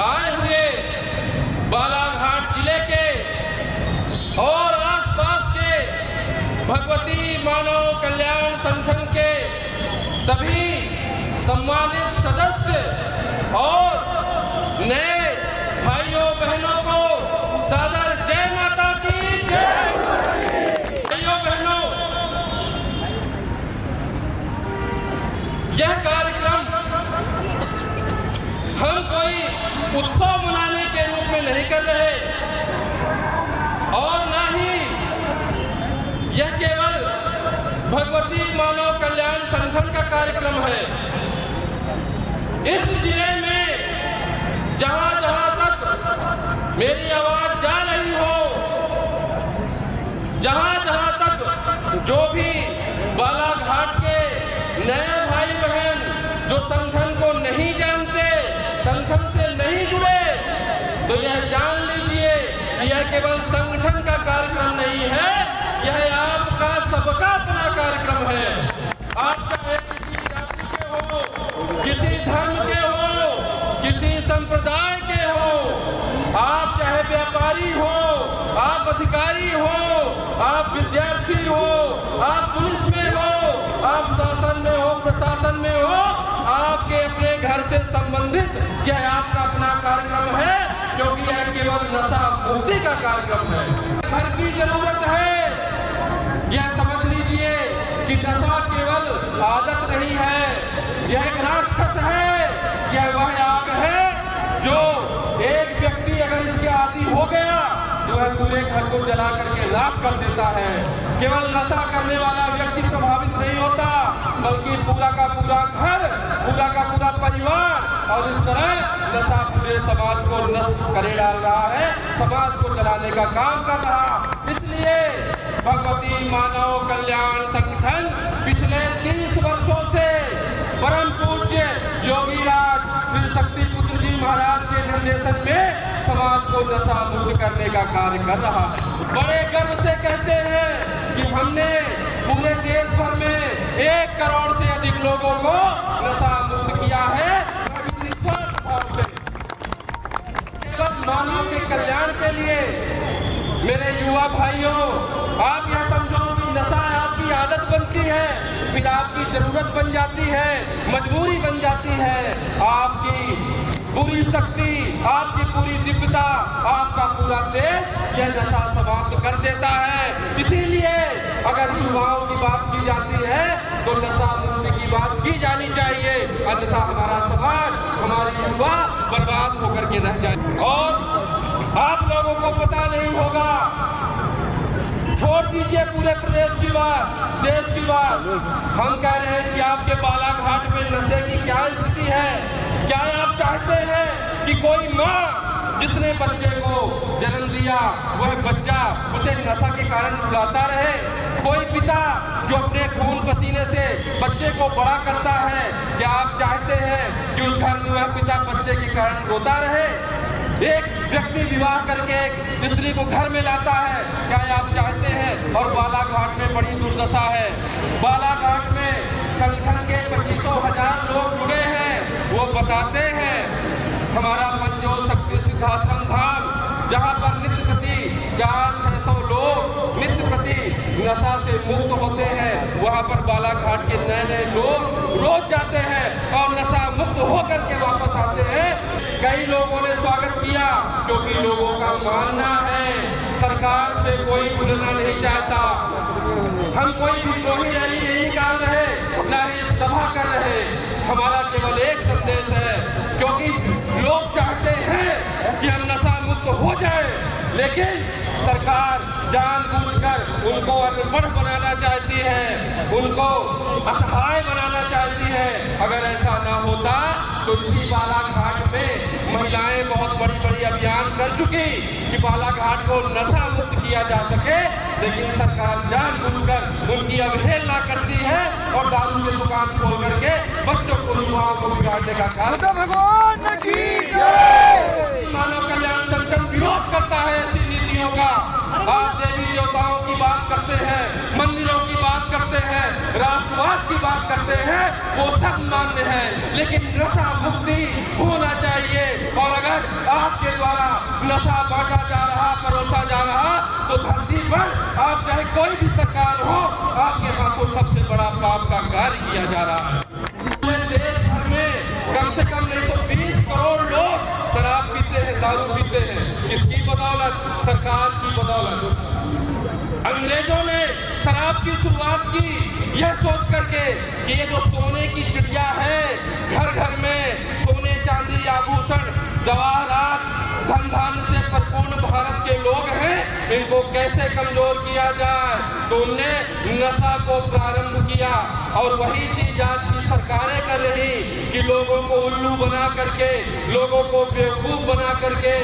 आए हुए बालाघाट जिले के और आसपास के भगवती मानव कल्याण संगठन के सभी सम्मानित सदस्य और नए भाइयों बहनों को सादर जय माता की जय। भाइयों बहनों, यह कार्यक्रम हम कोई उत्सव मनाने के रूप में नहीं कर रहे और ना ही यह केवल भगवती मानव कल्याण संगठन का कार्यक्रम है। इस जिले में जहां जहां तक मेरी आवाज जा रही हो, जहां जहां तक जो भी बालाघाट के नए भाई बहन जो संगठन को नहीं जानते, संगठन से नहीं जुड़े, तो यह जान लीजिए कि यह केवल संगठन का कार्यक्रम नहीं है, यह आपका सबका अपना कार्यक्रम है। आप चाहे किसी जाति के हो, किसी धर्म के हो, किसी संप्रदाय के हो, आप चाहे व्यापारी हो, आप अधिकारी हो, आप विद्यार्थी हो, आप पुलिस में हो, आप शासन में हो, प्रशासन में हो, आपके अपने घर से संबंधित यह आपका अपना कार्यक्रम है, क्योंकि यह केवल नशा मुक्ति का कार्यक्रम है। घर की जरूरत है। यह समझ लीजिए कि नशा केवल आदत नहीं है, यह एक राक्षस है। यह वह आग है जो एक व्यक्ति अगर इसके आदी हो गया जो है पूरे घर को जला करके राख कर देता है। केवल नशा करने वाला व्यक्ति प्रभावित नहीं होता, बल्कि पूरा का पूरा घर, पूरा का पूरा परिवार, और इस तरह नशा पूरे समाज को नष्ट करे डाल रहा है, समाज को जलाने का काम कर रहा। इसलिए भगवती मानव कल्याण संगठन पिछले 30 वर्षों से परम पूज्य योगीराज श्री शक्तिपुत्र जी महाराज के निर्देशन में समाज को नशा मुक्त करने का कार्य कर रहा है। बड़े गर्व से कहते हैं कि हमने पूरे देश भर में 1 करोड़ से अधिक लोगों को नशा मुक्त किया है, निस्वार्थ भाव से, केवल मानव के कल्याण के लिए। मेरे युवा भाइयों, आप यह समझो कि नशा आपकी आदत बनती है, फिर आपकी जरूरत बन जाती है, मजबूरी बन जाती है, आपकी पूरी शक्ति, आपकी पूरी दिव्यता, आपका पूरा देह यह नशा समाप्त कर देता है। इसीलिए अगर युवाओं की बात की जाती है तो नशा मुक्ति की बात की जानी चाहिए, अन्यथा हमारा समाज, हमारे युवा बर्बाद होकर के रह जाए। और आप लोगों को पता नहीं होगा, छोड़ दीजिए पूरे प्रदेश की बात, देश की बात, हम कह रहे हैं कि आपके बालाघाट में नशे की क्या स्थिति है। क्या आप चाहते हैं कि कोई माँ जिसने बच्चे को जन्म दिया वह बच्चा उसे नशा के कारण रुलाता रहे? कोई पिता जो अपने खून पसीने से बच्चे को बड़ा करता है, क्या आप चाहते हैं कि उस घर में वह पिता बच्चे के कारण रोता रहे? एक व्यक्ति विवाह करके एक स्त्री को घर में लाता है, क्या आप चाहते हैं? और बालाघाट में बड़ी दुर्दशा है। बालाघाट में संगठन के 25,000 लोग जुड़े हैं। वो बताते हैं हमारा पंजो शक्ति सिद्धाश्रम धाम, जहाँ पर नित्य प्रति 400-600 लोग नित्य प्रति नशा से मुक्त होते हैं, वहाँ पर बालाघाट के नए लोग रोज जाते हैं और नशा मुक्त होकर के वापस आते हैं। कई लोगों ने स्वागत किया, क्योंकि लोगों का मानना है सरकार से कोई जुड़ना नहीं चाहता। हम कोई विद्रोही रैली नहीं निकाल रहे, न ही सभा कर रहे, हमारा केवल एक संदेश है, क्योंकि लोग चाहते हैं कि हम नशा मुक्त हो जाए, लेकिन सरकार जानबूझकर उनको अनपढ़ बनाना चाहती है, उनको असहाय बनाना चाहती है। अगर ऐसा ना होता तो इसी बालाघाट में महिलाएं बहुत बड़ी अभियान कर चुकी कि बालाघाट को नशा मुक्त किया जा सके, लेकिन सरकार जानबूझकर उनकी अवहेलना करती है और दारू की दुकान खोल करके बच्चों को, युवाओं को बिगाड़ने का कार्य। भगवान की जय। मानव कल्याण संगठन विरोध करता है ऐसी नीतियों का। आप देवी देवताओं की बात करते हैं, मंदिरों की बात करते हैं, राष्ट्रवाद की बात करते हैं, वो सब मान्य है, लेकिन नशा मुक्ति होना चाहिए। और अगर नशा बांटा जा रहा, परोसा जा रहा, तो धरती पर आप चाहे कोई भी सरकार हो, आपके हाथों सबसे बड़ा पाप का कार्य किया जा रहा है। देश भर में कम से कम नहीं तो 20 करोड़ लोग शराब पीते हैं, दारू पीते हैं। किसकी बदौलत? सरकार की बदौलत। अंग्रेजों ने शराब की शुरुआत की यह सोच करके कि ये जो सोने की चिड़िया है, घर घर में सोने चांदी आभूषण जवाहरात धन धान्य से परिपूर्ण भारत के लोग हैं, इनको कैसे कमजोर किया जाए, तो उनने नशा को प्रारंभ किया। और वही चीज आज की सरकारें कर रही कि लोगों को उल्लू बना करके, लोगों को बेवकूफ बना करके,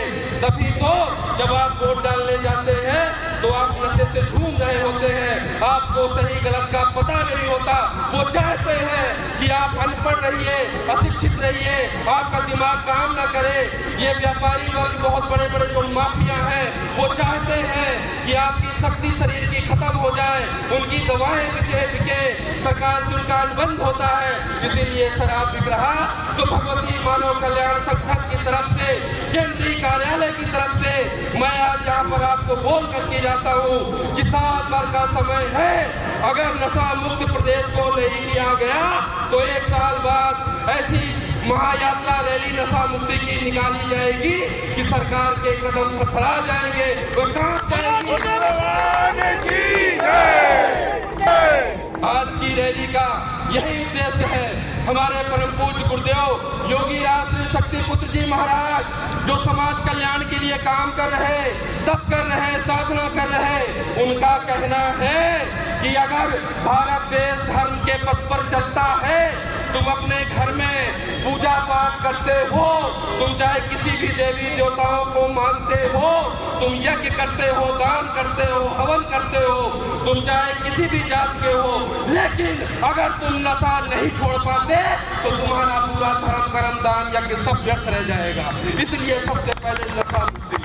तभी तो जब आप वोट डालने जाते हैं तो आप नशे से झूम रहे होते हैं, आपको सही गलत का पता नहीं होता। वो चाहते हैं कि आप अनपढ़ रहिए, अशिक्षित रहिए, आपका दिमाग काम न करे। ये व्यापारी वर्ग बहुत बड़े बड़े जो माफिया हैं, वो चाहते हैं कि आपकी शक्ति शरीर की खत्म हो जाए, उनकी दवाएं बिके, सरकार से उनका अनुबंध होता है, इसीलिए शराब बिक रहा। तो भगवती मानव कल्याण संगठन की तरफ से, केंद्रीय कार्यालय की तरफ से मैं आज यहाँ पर आपको बोल करके जाता हूँ कि साल भर का समय है, अगर नशा मुक्त प्रदेश को नहीं लिया गया तो 1 साल बाद ऐसी महायात्रा रैली नशा मुक्ति की निकाली जाएगी कि सरकार के कदम थरथरा जाएंगे। वो कहाँ जाएगी? आज की रैली का यही उद्देश्य है। हमारे परम पूज्य गुरुदेव योगी राज श्री शक्ति पुत्र जी महाराज जो समाज कल्याण के लिए काम कर रहे, तप कर रहे, साधना कर रहे, उनका कहना है कि अगर भारत देश धर्म के पथ पर चलता है, तुम अपने घर में पूजा पाठ करते हो, तुम चाहे किसी भी देवी देवताओं को मानते हो, तुम यज्ञ करते हो, दान करते हो, हवन करते हो, तुम चाहे किसी भी जात के हो, लेकिन अगर तुम नशा नहीं छोड़ पाते तो तुम्हारा पूरा धर्म कर्म दान यज्ञ सब व्यर्थ रह जाएगा। इसलिए सबसे पहले नशा मुक्ति।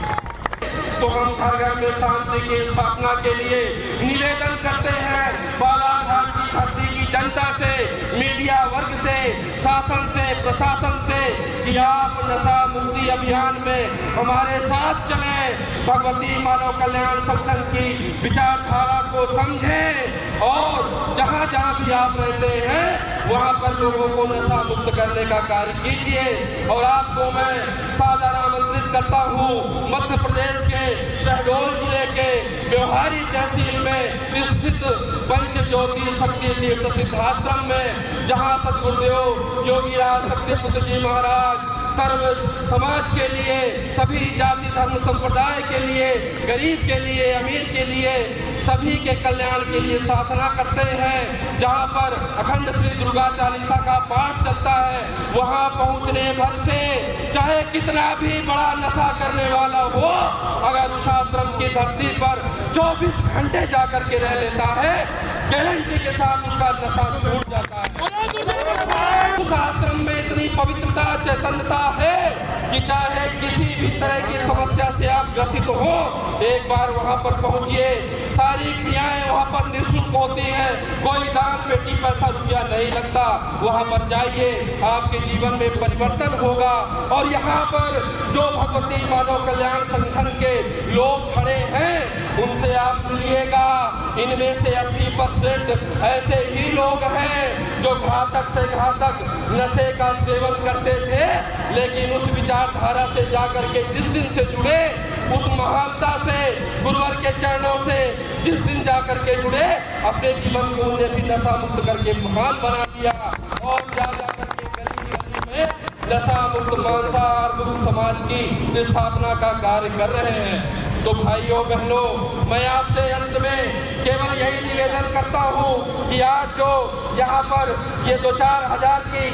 तो हम घर घर में शांति की स्थापना के लिए निवेदन करते हैं बालाघाट की धरती की जनता से, मीडिया वर्ग से, शासन से, प्रशासन से कि आप नशा मुक्ति अभियान में हमारे साथ चलें, भगवती मानव कल्याण संगठन की विचारधारा को समझें और जहाँ जहाँ भी आप रहते हैं वहाँ पर लोगों को नशा मुक्त करने का कार्य कीजिए। और आपको मैं सादर आमंत्रित करता हूँ मध्य प्रदेश के शहडोल जिले के व्यवहारी तहसील में स्थित पंच ज्योति शक्ति तीर्थ सिद्धाश्रम में, जहाँ सदगुरुदेव योगी राज शक्ति पुत्र जी महाराज सर्व समाज के लिए, सभी जाति धर्म संप्रदाय के लिए, गरीब के लिए, अमीर के लिए, सभी के कल्याण के लिए साधना करते हैं। जहाँ पर अखंड श्री दुर्गा चालीसा का पाठ चलता है, वहाँ पहुँचने भर से चाहे कितना भी बड़ा नशा करने वाला हो, अगर उस आश्रम की धरती पर 24 घंटे जाकर के रह लेता है, गारंटी के साथ उसका नशा छूट जाता है। उस आश्रम में इतनी पवित्रता, चैतन्यता है कि चाहे किसी भी तरह की समस्या से आप ग्रसित हो, एक बार वहाँ पर पहुँचिए। सारी क्रियाएं वहाँ पर निःशुल्क होती हैं, कोई दान पेटी पैसा रुपया नहीं लगता। वहाँ पर जाइए, आपके जीवन में परिवर्तन होगा। और यहाँ पर जो भगवती मानव कल्याण संगठन के लोग खड़े हैं, उनसे आप मिलिएगा। इनमें से 80% ऐसे ही लोग हैं जो घातक से घातक नशे का सेवन करते थे, लेकिन उस विचारधारा से जाकर के जिस दिन से जुड़े, उस महानता से, गुरुवर के चरणों से जिस दिन जाकर के जुड़े, अपने जीवन को उन्हें भी नशा मुक्त करके महान बना दिया और जा करके गली गली में नशा मुक्त मांसाहार मुक्त समाज की स्थापना का कार्य कर रहे हैं। तो भाइयों बहनों, मैं आपसे अंत में केवल यही निवेदन करता हूँ कि आज जो यहाँ पर ये 2-4 हज़ार की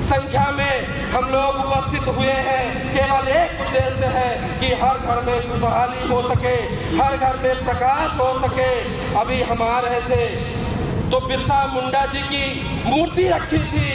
संख्या में हम लोग उपस्थित हुए हैं, केवल एक उद्देश्य है कि हर घर में खुशहाली हो सके, हर घर में प्रकाश हो सके। अभी हम आ रहे थे तो बिरसा मुंडा जी की मूर्ति रखी थी,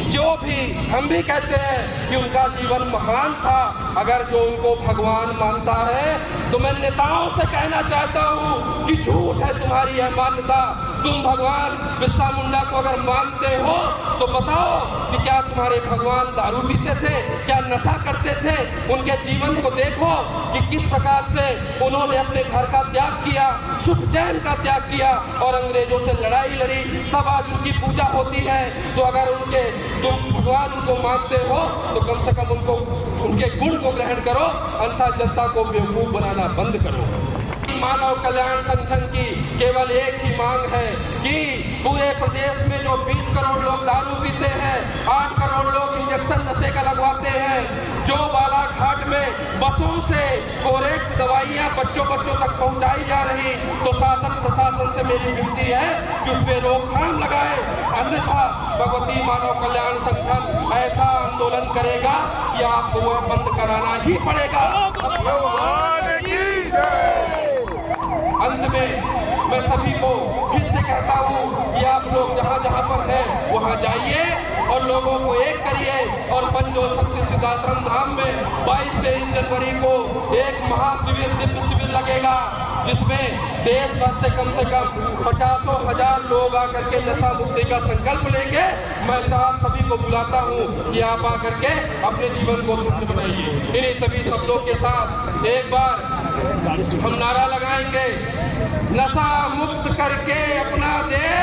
जो भी हम भी कहते हैं कि उनका जीवन महान था, अगर जो उनको भगवान मानता है तो मैं नेताओं से कहना चाहता हूँ कि झूठ है तुम्हारी यह मान्यता। तुम भगवान बिरसा मुंडा को अगर मानते हो तो बताओ कि क्या तुम्हारे भगवान दारू पीते थे, क्या नशा करते थे? उनके जीवन को देखो कि किस प्रकार से उन्होंने अपने घर का त्याग किया, सुख चैन का त्याग किया और अंग्रेजों से लड़ाई लड़ी, तब आज उनकी पूजा होती है। तो अगर तुम भगवान उनको मानते हो तो कम से कम उनके गुण को ग्रहण करो, अन्यथा जनता को बेवकूफ बनाना बंद करो। मानव कल्याण संगठन की केवल एक ही मांग है कि पूरे प्रदेश में जो 20 करोड़ लोग दारू पीते हैं, 8 करोड़ लोग इंजेक्शन नशे का लगवाते हैं, जो बालाघाट में बसों से कोरेक्स दवाइयां बच्चों तक पहुंचाई जा रही, तो शासन प्रशासन से मेरी विनती है कि उस पर रोकथाम लगाए, अन्यथा भगवती मानव कल्याण संगठन ऐसा आंदोलन करेगा कि आपको वह बंद कराना ही पड़ेगा। अंत में मैं सभी को फिर से कहता हूँ कि आप लोग जहाँ जहाँ पर हैं वहाँ जाइए और लोगों को एक करिए और पंजो शक्ति सिद्धाश्रम धाम में 22-23 जनवरी को एक महाशिविर, दिव्य शिविर लगेगा, जिसमें देश भर से कम 50,000 लोग आकर के नशा मुक्ति का संकल्प लेंगे। मैं साथ सभी को बुलाता हूँ कि आप आकर के अपने जीवन को धन्य बनाइए। इन्हीं सभी शब्दों के साथ एक बार हम नारा लगाएंगे, नशा मुक्त करके अपना देश